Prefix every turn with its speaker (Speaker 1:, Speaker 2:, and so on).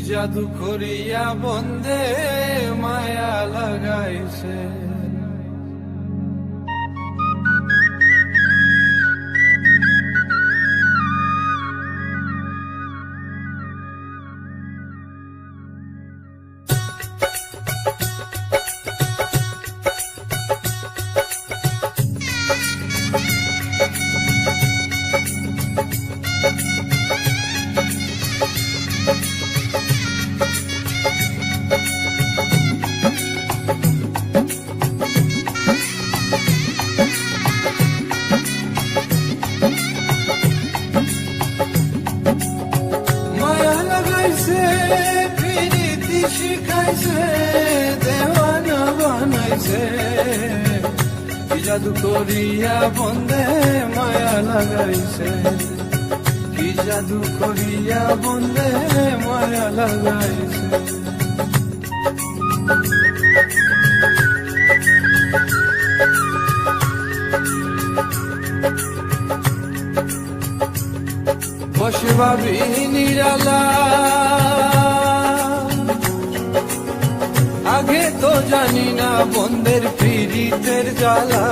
Speaker 1: জাদু করিয়া বন্দে মায়া লাগাইছে। প্রীতি শিখাইছে, দেওয়ানা বানাইছে, কি জাদু করিয়া বন্দে মায়া লাগাইছে, কি জাদু করিয়া বন্দে মায়া লাগাইছে। বসে ভাবি নিরালা, আগে তো জানি না বন্দের পীড়িতের জ্বালা।